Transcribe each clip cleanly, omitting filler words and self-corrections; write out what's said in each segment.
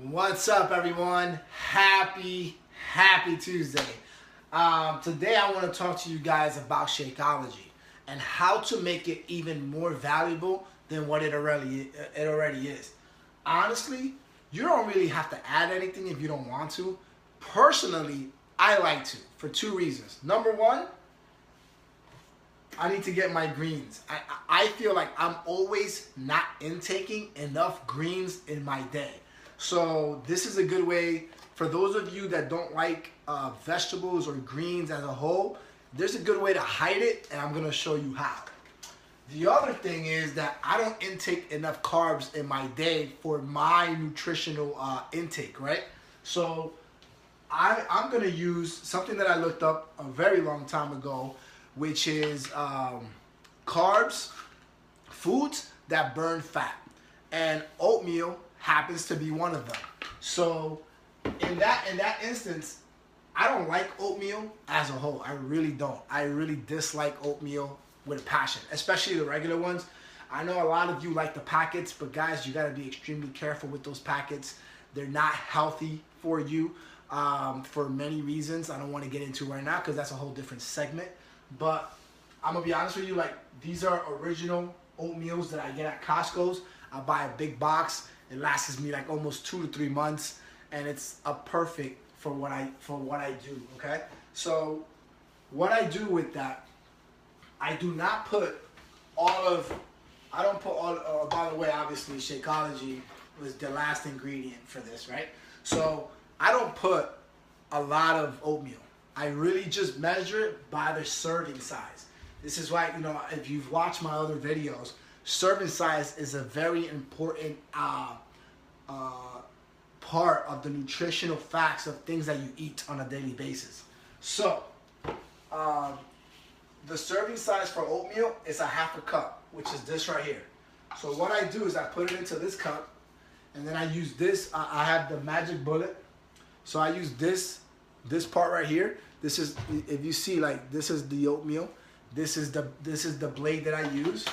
What's up, everyone? Happy Tuesday. Today I want to talk to you guys about Shakeology and how to make it even more valuable than what it already is. Honestly, you don't really have to add anything if you don't want to. Personally, I like to for two reasons. Number one, I need to get my greens. I feel like I'm always not intaking enough greens in my day. So this is a good way for those of you that don't like vegetables or greens as a whole. There's a good way to hide it, and I'm going to show you how. The other thing is that I don't intake enough carbs in my day for my nutritional intake, right? So I'm going to use something that I looked up a very long time ago, which is carbs, foods that burn fat. And oatmeal happens to be one of them. So in that instance, I don't like oatmeal as a whole. I really don't. I really dislike oatmeal with a passion, especially the regular ones. I know a lot of you like the packets, but guys, you got to be extremely careful with those packets. They're not healthy for you for many reasons I don't want to get into right now because that's a whole different segment. But I'm going to be honest with you, like, these are original oatmeals that I get at Costco's. I buy a big box. It lasts me like almost 2 to 3 months, and it's a perfect for what I do. Okay, so what I do with that, I do not put all of. I don't put all. By the way, obviously, Shakeology was the last ingredient for this, right? So I don't put a lot of oatmeal. I really just measure it by the serving size. This is why, if you've watched my other videos, serving size is a very important part of the nutritional facts of things that you eat on a daily basis. So, the serving size for oatmeal is a half a cup, which is this right here. So what I do is I put it into this cup, and then I use this. I have the magic bullet, so I use this part right here. This is, if you see, like, this is the oatmeal. This is the blade that I use.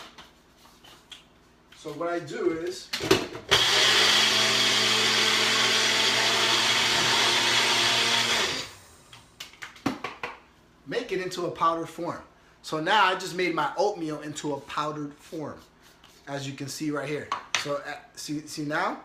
So what I do is make it into a powdered form. So now I just made my oatmeal into a powdered form, as you can see right here. So see now,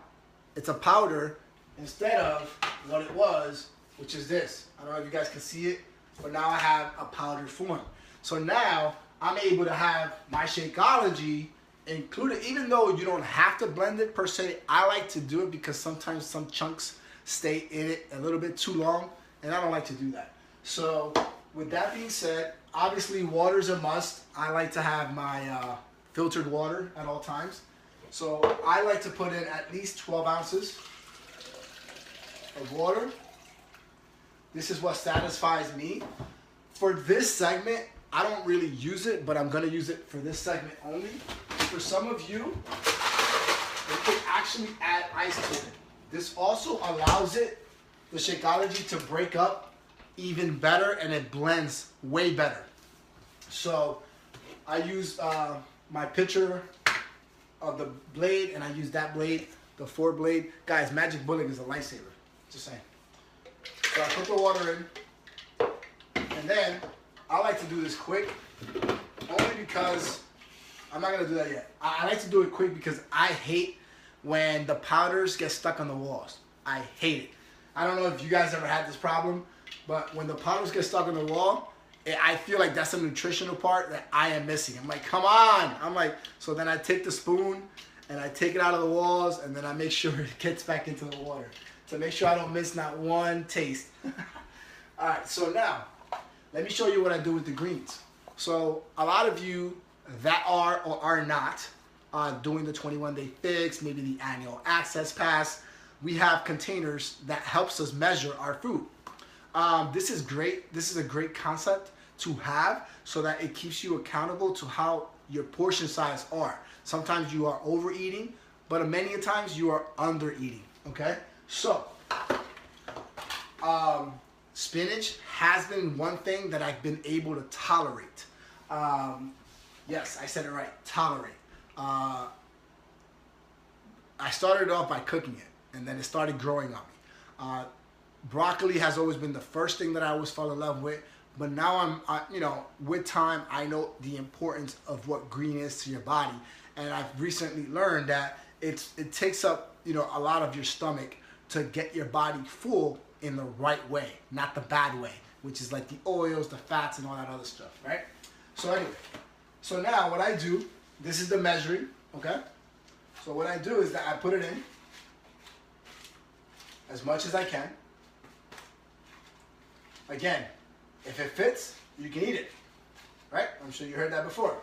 it's a powder instead of what it was, which is this. I don't know if you guys can see it, but now I have a powdered form. So now I'm able to have my Shakeology included, even though you don't have to blend it per se. I like to do it because sometimes some chunks stay in it a little bit too long, and I don't like to do that. So with that being said, obviously water is a must. I like to have my filtered water at all times. So I like to put in at least 12 ounces of water. This is what satisfies me. For this segment, I don't really use it, but I'm going to use it for this segment only. For some of you, you can actually add ice to it. This also allows the Shakeology to break up even better, and it blends way better. So I use my pitcher of the blade, and I use that blade, the 4 blade. Guys, Magic Bullet is a lifesaver. Just saying. So I put the water in, and then I like to do this quick, only because I'm not going to do that yet. I like to do it quick because I hate when the powders get stuck on the walls. I hate it. I don't know if you guys ever had this problem, but when the powders get stuck on the wall, I feel like that's a nutritional part that I am missing. I'm like, come on. So then I take the spoon and I take it out of the walls, and then I make sure it gets back into the water to make sure I don't miss not one taste. All right, so now let me show you what I do with the greens. So a lot of you that are or are not doing the 21-day fix, maybe the annual access pass, we have containers that helps us measure our food. This is great. This is a great concept to have so that it keeps you accountable to how your portion size are. Sometimes you are overeating, but many times you are under-eating, okay? So, spinach has been one thing that I've been able to tolerate. Yes, I said it right, tolerate. I started off by cooking it, and then it started growing on me. Broccoli has always been the first thing that I always fell in love with, but now with time, I know the importance of what green is to your body, and I've recently learned that it takes up a lot of your stomach to get your body full in the right way, not the bad way, which is like the oils, the fats, and all that other stuff, right? So anyway, so now what I do, this is the measuring, okay? So what I do is that I put it in as much as I can. Again, if it fits, you can eat it, right? I'm sure you heard that before.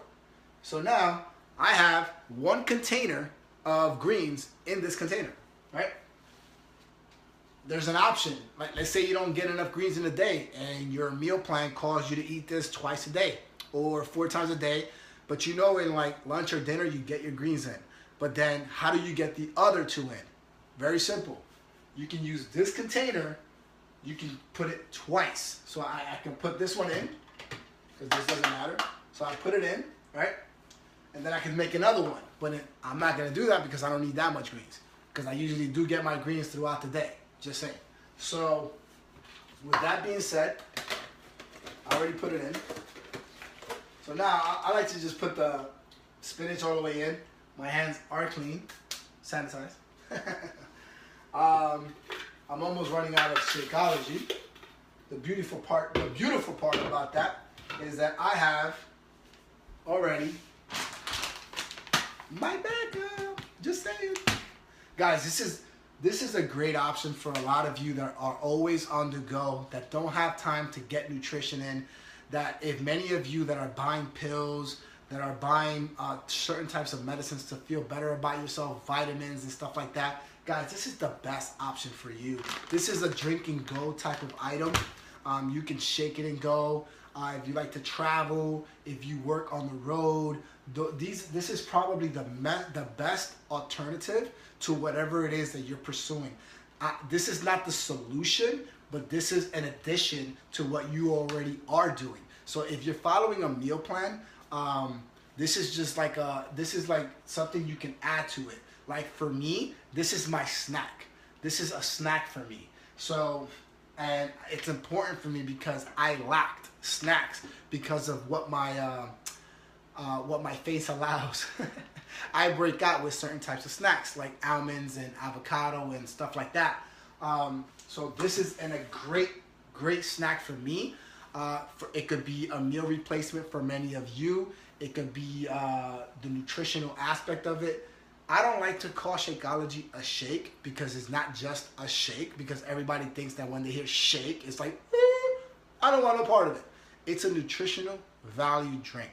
So now I have 1 container of greens in this container, right? There's an option. Like, let's say you don't get enough greens in a day and your meal plan calls you to eat this twice a day or 4 times a day, but in like lunch or dinner you get your greens in. But then how do you get the other 2 in? Very simple. You can use this container, you can put it twice. So I can put this one in, because this doesn't matter. So I put it in, right? And then I can make another one. But I'm not gonna do that because I don't need that much greens, because I usually do get my greens throughout the day. Just saying. So with that being said, I already put it in. So now I like to just put the spinach all the way in. My hands are clean, sanitized. I'm almost running out of Shakeology. The beautiful part about that is that I have already my backup. Just saying, guys. This is a great option for a lot of you that are always on the go, that don't have time to get nutrition in. That if many of you that are buying pills, that are buying certain types of medicines to feel better about yourself, vitamins and stuff like that, guys, this is the best option for you. This is a drink and go type of item. You can shake it and go. If you like to travel, if you work on the road, this is probably the best alternative to whatever it is that you're pursuing. This is not the solution, but this is an addition to what you already are doing. So if you're following a meal plan, this is just like something you can add to it. Like for me, this is my snack. This is a snack for me. So, and it's important for me because I lacked snacks because of what my face allows. I break out with certain types of snacks like almonds and avocado and stuff like that. So this is a great snack for me. It could be a meal replacement for many of you. It could be the nutritional aspect of it. I don't like to call Shakeology a shake because it's not just a shake, because everybody thinks that when they hear shake, it's like, I don't want no part of it. It's a nutritional value drink.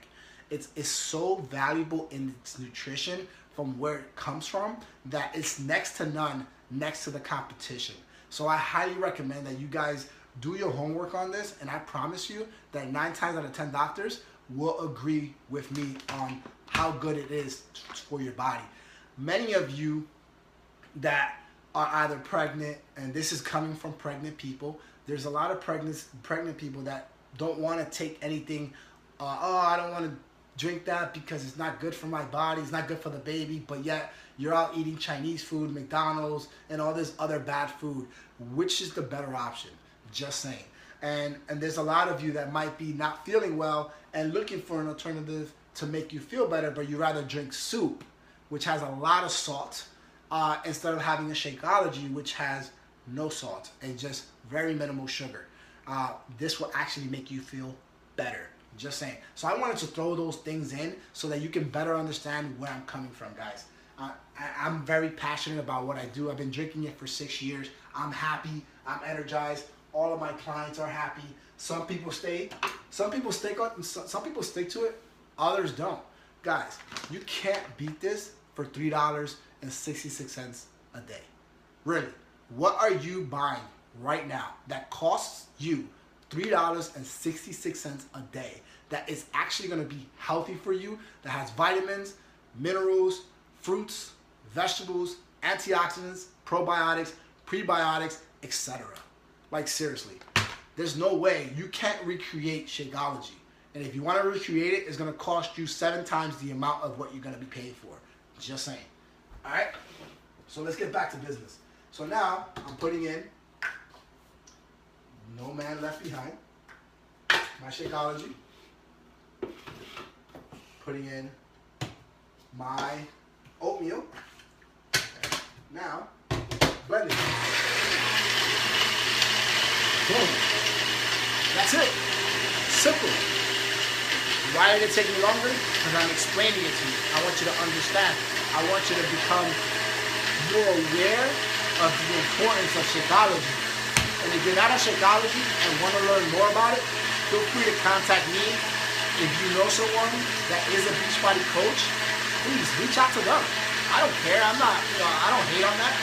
It's so valuable in its nutrition from where it comes from that it's next to none next to the competition. So I highly recommend that you guys do your homework on this, and I promise you that 9 times out of 10 doctors will agree with me on how good it is for your body. Many of you that are either pregnant, and this is coming from pregnant people, there's a lot of pregnant people that don't want to take anything. I don't want to drink that because it's not good for my body, it's not good for the baby, but yet you're out eating Chinese food, McDonald's, and all this other bad food. Which is the better option? Just saying. And there's a lot of you that might be not feeling well and looking for an alternative to make you feel better, but you rather drink soup, which has a lot of salt, instead of having a Shakeology, which has no salt and just very minimal sugar. This will actually make you feel better. Just saying. So I wanted to throw those things in so that you can better understand where I'm coming from, guys. I'm very passionate about what I do. I've been drinking it for 6 years. I'm happy. I'm energized. All of my clients are happy. Some people stick to it. Others don't. Guys, you can't beat this for $3.66 a day. Really, what are you buying right now that costs you $3.66 a day that is actually going to be healthy for you, that has vitamins, minerals, fruits, vegetables, antioxidants, probiotics, prebiotics, etc. Like seriously, there's no way you can't recreate Shakeology. And if you want to recreate it, it's going to cost you 7 times the amount of what you're going to be paying for. Just saying. All right? So let's get back to business. So now I'm putting in No Man Left Behind, my Shakeology. Putting in my oatmeal. Now, blending. Boom. That's it. Simple. Why did it take me longer? Because I'm explaining it to you. I want you to understand. I want you to become more aware of the importance of Shakeology. And if you're not on Shakeology and want to learn more about it, feel free to contact me. If you know someone that is a Beachbody coach, please reach out to them. I don't care. I'm not, I don't hate on that.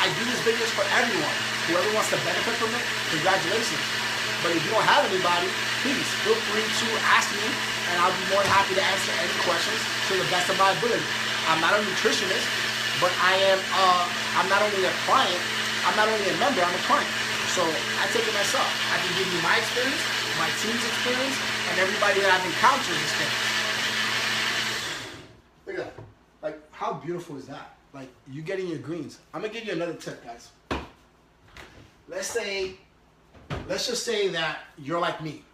I do these videos for everyone. Whoever wants to benefit from it, congratulations. But if you don't have anybody, please feel free to ask me, and I'll be more than happy to answer any questions to the best of my ability. I'm not a nutritionist, but I'm not only a client, I'm not only a member, I'm a client. So I take it myself. I can give you my experience, my team's experience, and everybody that I've encountered experience. Look at that. Like, how beautiful is that? Like, you getting your greens. I'm gonna give you another tip, guys. Let's just say that you're like me.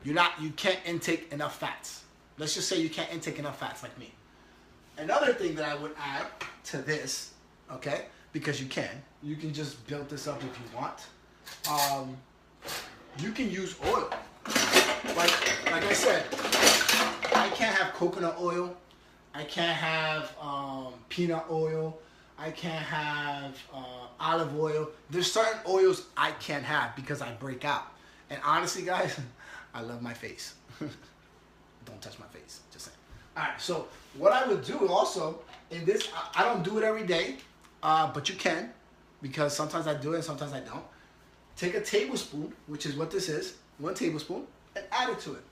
You can't intake enough fats. Let's just say you can't intake enough fats like me. Another thing that I would add to this, okay, because you can just build this up if you want. You can use oil. Like I said, I can't have coconut oil. I can't have peanut oil. I can't have olive oil. There's certain oils I can't have because I break out. And honestly, guys, I love my face. Don't touch my face, just saying. All right, so what I would do also in this, I don't do it every day, but you can, because sometimes I do it and sometimes I don't. Take a tablespoon, which is what this is, 1 tablespoon, and add it to it.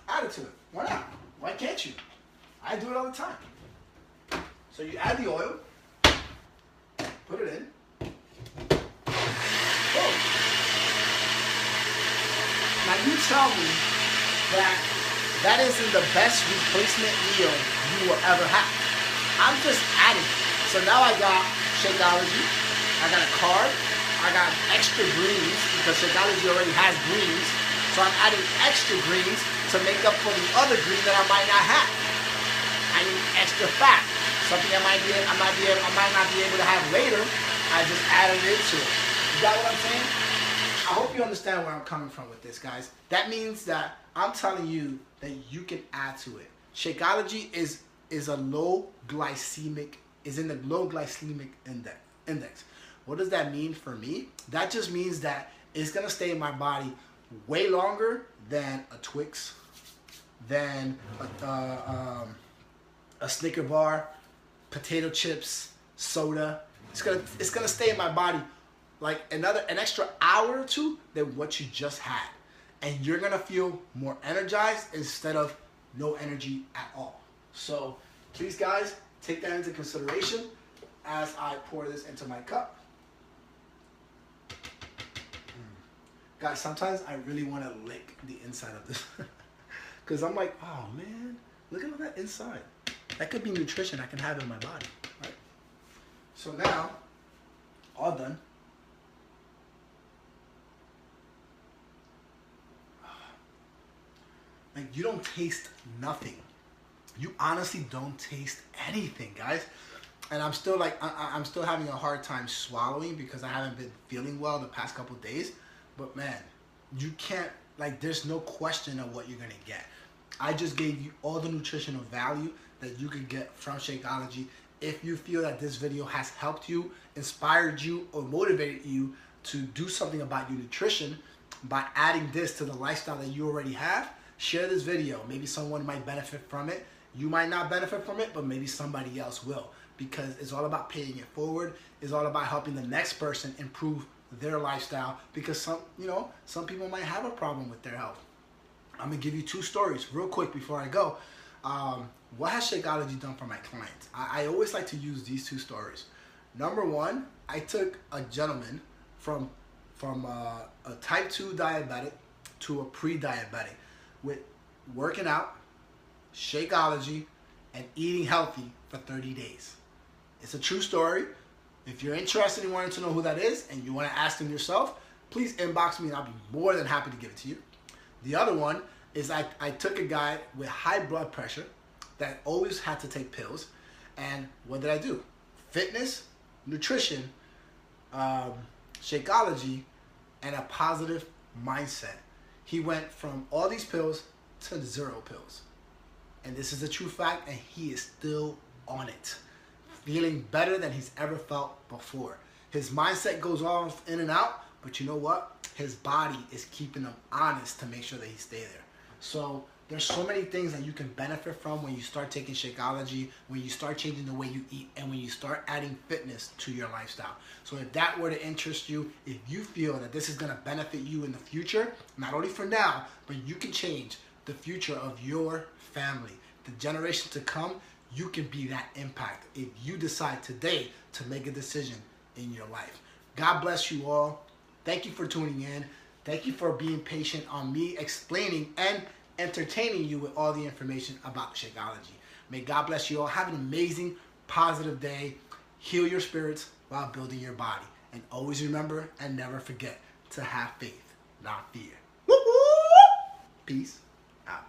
Add it to it. Why not? Why can't you? I do it all the time. So you add the oil, put it in. Boom. Now you tell me that isn't the best replacement meal you will ever have. I'm just adding. So now I got Shakeology, I got a carb, I got extra greens because Shakeology already has greens. So I'm adding extra greens to make up for the other green that I might not have. I need extra fat, something I might not be able to have later. I just added it into it. You got what I'm saying? I hope you understand where I'm coming from with this, guys. That means that I'm telling you that you can add to it. Shakeology is in the low glycemic index. What does that mean for me? That just means that it's gonna stay in my body way longer than a Twix, than a Snicker bar, potato chips, soda. It's gonna stay in my body like an extra hour or two than what you just had, and you're gonna feel more energized instead of no energy at all. So please, guys, take that into consideration as I pour this into my cup. Guys, sometimes I really want to lick the inside of this because I'm like, oh man, look at all that inside. That could be nutrition I can have in my body, right? So now, all done. Like, you don't taste nothing. You honestly don't taste anything, guys. And I'm still I'm still having a hard time swallowing because I haven't been feeling well the past couple of days. But man, you can't, like, there's no question of what you're gonna get. I just gave you all the nutritional value that you could get from Shakeology. If you feel that this video has helped you, inspired you, or motivated you to do something about your nutrition by adding this to the lifestyle that you already have, share this video. Maybe someone might benefit from it. You might not benefit from it, but maybe somebody else will, because it's all about paying it forward. It's all about helping the next person improve their lifestyle, because some people might have a problem with their health. I'm gonna give you 2 stories real quick before I go. What has Shakeology done for my clients? I always like to use these 2 stories. Number 1, I took a gentleman from a type 2 diabetic to a pre-diabetic with working out, Shakeology, and eating healthy for 30 days. It's a true story. If you're interested in wanting to know who that is and you want to ask them yourself, please inbox me and I'll be more than happy to give it to you. The other one is I took a guy with high blood pressure that always had to take pills. And what did I do? Fitness, nutrition, Shakeology, and a positive mindset. He went from all these pills to 0 pills. And this is a true fact, and he is still on it. Feeling better than he's ever felt before. His mindset goes off in and out, but you know what? His body is keeping him honest to make sure that he stay there. So there's so many things that you can benefit from when you start taking Shakeology, when you start changing the way you eat, and when you start adding fitness to your lifestyle. So if that were to interest you, if you feel that this is going to benefit you in the future, not only for now, but you can change the future of your family, the generation to come, you can be that impact if you decide today to make a decision in your life. God bless you all. Thank you for tuning in. Thank you for being patient on me explaining and entertaining you with all the information about Shakeology. May God bless you all. Have an amazing, positive day. Heal your spirits while building your body. And always remember and never forget to have faith, not fear. Woo-hoo! Peace out.